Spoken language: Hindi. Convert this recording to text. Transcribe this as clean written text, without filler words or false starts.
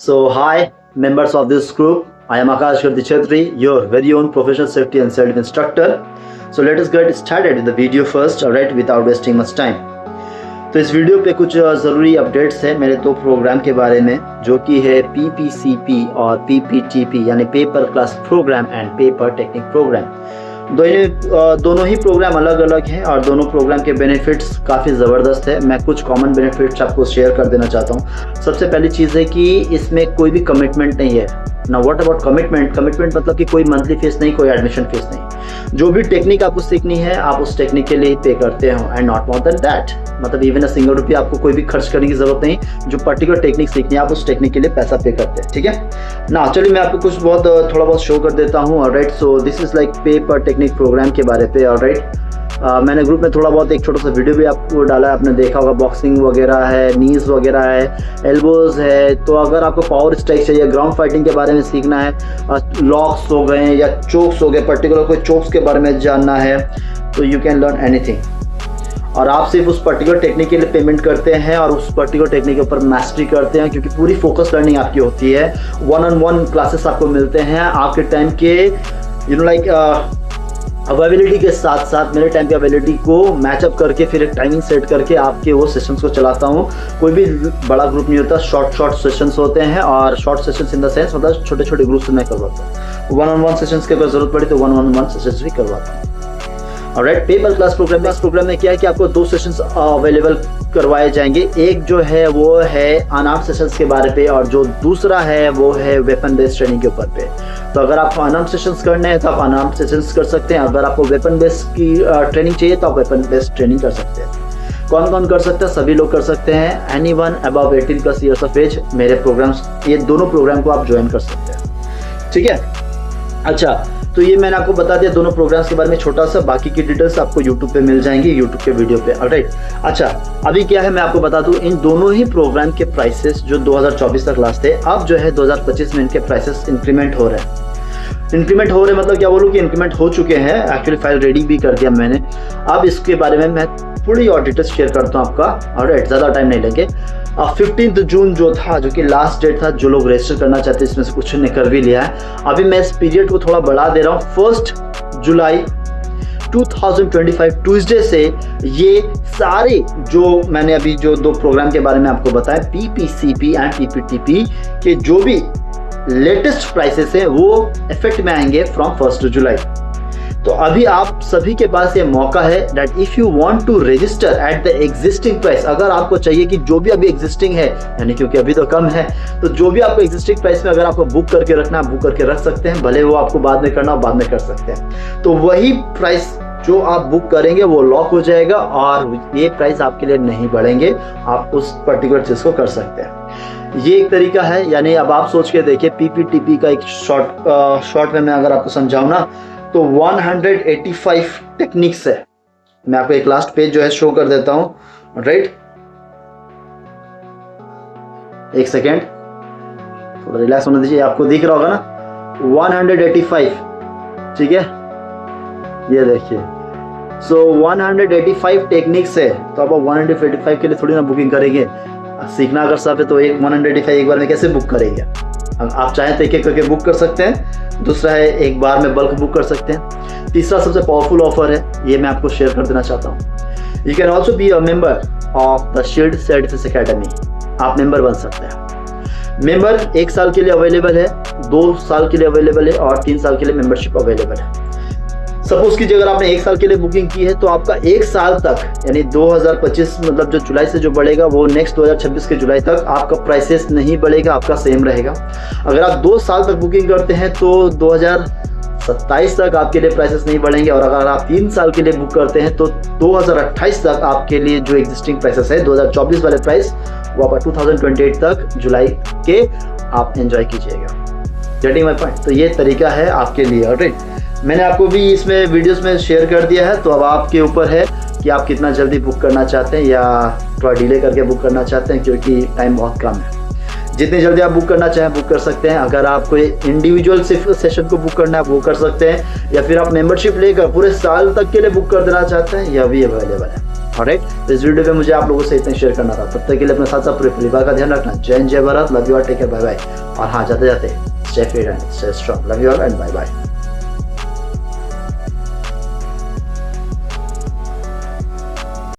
So, hi, members of this group. I am Akash Kirti Chetri, your very own professional safety and self instructor. So, let us get started with the video first, alright, without wasting much time. तो इस वीडियो पे कुछ ज़रूरी अपडेट्स है मेरे दो प्रोग्राम के बारे में, जो कि है PPCP और PPTP यानी paper class programme and paper technique programme. दोनों ही प्रोग्राम अलग अलग हैं और दोनों प्रोग्राम के बेनिफिट्स काफ़ी ज़बरदस्त है। मैं कुछ कॉमन बेनिफिट्स आपको शेयर कर देना चाहता हूँ। सबसे पहली चीज़ है कि इसमें कोई भी कमिटमेंट नहीं है ना। व्हाट अबाउट कमिटमेंट मतलब कि कोई मंथली फीस नहीं, कोई एडमिशन फीस नहीं। जो भी टेक्निक आपको सीखनी है आप उस टेक्निक के लिए पे करते हो and not more than that. मतलब इवन सिंगल रुपया आपको कोई भी खर्च करने की जरूरत नहीं। जो पर्टिकुलर टेक्निक सीखनी है आप उस टेक्निक के लिए पैसा पे करते हैं, ठीक है ना। चलिए मैं आपको कुछ थोड़ा बहुत शो कर देता हूँ। Alright, so this is like paper technique programme के बारे पे। ऑलराइट, मैंने ग्रुप में थोड़ा बहुत एक छोटा सा वीडियो भी आपको डाला है, आपने देखा होगा। बॉक्सिंग वगैरह है, नीज वगैरह है, एल्बोज है। तो अगर आपको पावर स्ट्राइक चाहिए, ग्राउंड फाइटिंग के बारे में सीखना है, लॉक्स हो गए या चोक्स हो गए, पर्टिकुलर कोई चोक्स के बारे में जानना है, तो यू कैन लर्न एनीथिंग। और आप सिर्फ उस पर्टिकुलर टेक्निक के लिए पेमेंट करते हैं और उस पर्टिकुलर टेक्निक के ऊपर मास्टरी करते हैं, क्योंकि पूरी फोकस लर्निंग आपकी होती है। 1-on-1 क्लासेस आपको मिलते हैं आपके टाइम के अवेलेबिलिटी के साथ साथ मेरे टाइम की अवेलेबिलिटी को मैचअप करके फिर एक टाइमिंग सेट करके आपके वो सेशंस को चलाता हूँ। कोई भी बड़ा ग्रुप नहीं होता, शॉर्ट सेशंस होते हैं। और short sessions in the sense मतलब छोटे छोटे ग्रुप से मैं करवाता हूँ। 1-on-1 सेशंस की अगर जरूरत पड़ी तो 1-on-1 सेशंस भी करवाता हूँ। ऑलराइट, पेपर क्लास प्रोग्राम में क्या है कि आपको 2 सेशंस अवेलेबल करवाए जाएंगे। एक जो है वो है अनआर्म सेशंस के बारे पे और जो दूसरा है वो है वेपन बेस्ड ट्रेनिंग के ऊपर पे। तो अगर आपको अनआर्म सेशंस करने हैं तो आप अनआर्म सेशंस कर सकते हैं। अगर आपको वेपन बेस्ड की ट्रेनिंग चाहिए तो आप वेपन बेस्ड ट्रेनिंग कर सकते हैं। कौन कौन कर सकते हैं? सभी लोग कर सकते हैं। Anyone above 18+ years of age मेरे प्रोग्राम्स, ये दोनों प्रोग्राम को आप ज्वाइन कर सकते हैं, ठीक है। अच्छा, तो ये मैंने आपको बता दिया दोनों प्रोग्राम्स के बारे में छोटा सा। बाकी की डिटेल्स आपको यूट्यूब पे मिल जाएंगी, यूट्यूब के वीडियो पे। ऑलराइट, अच्छा अभी क्या है मैं आपको बता दूं, इन दोनों ही प्रोग्राम के प्राइसेस जो 2024 तक लास्ट थे, अब जो है 2025 में इनके प्राइसेस इंक्रीमेंट हो रहे हैं। इंक्रीमेंट हो रहे मतलब क्या बोलूँ कि इंक्रीमेंट हो चुके हैं। एक्चुअली फाइल रेडी भी कर दिया मैंने। अब इसके बारे में मैं थोड़ी और डिटेल्स शेयर करता हूँ आपका। ऑलराइट, ज़्यादा टाइम नहीं लेंगे। 15 जून जो था, जो कि लास्ट डेट था, जो लोग रजिस्टर करना चाहते हैं इसमें से कुछ ने कर भी लिया है। अभी मैं इस पीरियड को थोड़ा बढ़ा दे रहा हूँ। 1 जुलाई 2025 ट्यूसडे से ये सारे जो मैंने अभी जो 2 प्रोग्राम के बारे में आपको बताया, PPCP एंड PPTP के जो भी लेटेस्ट प्राइसेस है वो इफेक्ट में आएंगे फ्रॉम 1 जुलाई। तो अभी आप सभी के पास ये मौका है that if you want to register at the existing price, अगर आपको चाहिए कि जो भी अभी एग्जिस्टिंग है, यानी क्योंकि अभी तो कम है, तो जो भी आपको एग्जिस्टिंग प्राइस में अगर आपको बुक करके रखना है, बुक करके रख सकते हैं। भले वो आपको बाद में करना हो, बाद में कर सकते हैं। तो वही प्राइस जो आप बुक करेंगे वो लॉक हो जाएगा और ये प्राइस आपके लिए नहीं बढ़ेंगे। आप उस पर्टिकुलर चीज़ को कर सकते हैं। ये एक तरीका है। यानी अब आप सोच के देखिए, PPTP का एक शॉर्ट में मैं अगर आपको समझाऊँ ना, तो 185 टेक्निक्स है। मैं आपको एक लास्ट पेज जो है शो कर देता हूं। राइट, एक सेकेंड, थोड़ा रिलैक्स होने दीजिए। आपको दिख रहा होगा ना 185, ठीक है, ये देखिए। सो 185 टेक्निक्स है। तो आप 185 के लिए थोड़ी ना बुकिंग करेंगे। सीखना अगर सब है तो 185 एक बार में कैसे बुक करेंगे? आप चाहें तो एक-एक करके बुक कर सकते हैं। दूसरा है एक बार में बल्क बुक कर सकते हैं। तीसरा सबसे पावरफुल ऑफर है, ये मैं आपको शेयर कर देना चाहता हूँ। You can also be a member of the shield certificate academy. आप मेंबर बन सकते हैं। मेंबर 1 साल के लिए अवेलेबल है, 2 साल के लिए अवेलेबल है और 3 साल के लिए मेंबरशिप अवेलेबल है। सपोज कीजिए अगर आपने 1 साल के लिए बुकिंग की है तो आपका 1 साल तक, यानी 2025 मतलब जो जुलाई से जो बढ़ेगा वो नेक्स्ट 2026 के जुलाई तक आपका प्राइसेस नहीं बढ़ेगा, आपका सेम रहेगा। अगर आप 2 साल तक बुकिंग करते हैं तो 2027 तक आपके लिए प्राइसेस नहीं बढ़ेंगे। और अगर आप 3 साल के लिए बुक करते हैं तो 2028 तक आपके लिए जो एग्जिस्टिंग प्राइसेस है 2024 वाले प्राइस, वो आपका 2028 तक जुलाई के आप एंजॉय कीजिएगा। Getting my point? तो ये तरीका है आपके लिए। ऑलराइट, मैंने आपको भी इसमें वीडियोस में शेयर कर दिया है। तो अब आपके ऊपर है कि आप कितना जल्दी बुक करना चाहते हैं या थोड़ा डिले करके बुक करना चाहते हैं, क्योंकि टाइम बहुत कम है। जितनी जल्दी आप बुक करना चाहें बुक कर सकते हैं। अगर आप कोई इंडिविजुअल सिर्फ सेशन को बुक करना है वो कर सकते हैं, या फिर आप मेंबरशिप लेकर पूरे साल तक के लिए बुक कर देना चाहते हैं, यह भी अवेलेबल है। ऑलराइट, तो इस वीडियो पे मुझे आप लोगों से इतना शेयर करना था। तब तक के लिए अपने साथ साथ पूरे परिवार का ध्यान रखना। जय हिंद, जय Bharat, love you all, take care, bye bye. और हाँ, जाते जाते stay fit and stay strong, love you all and bye bye.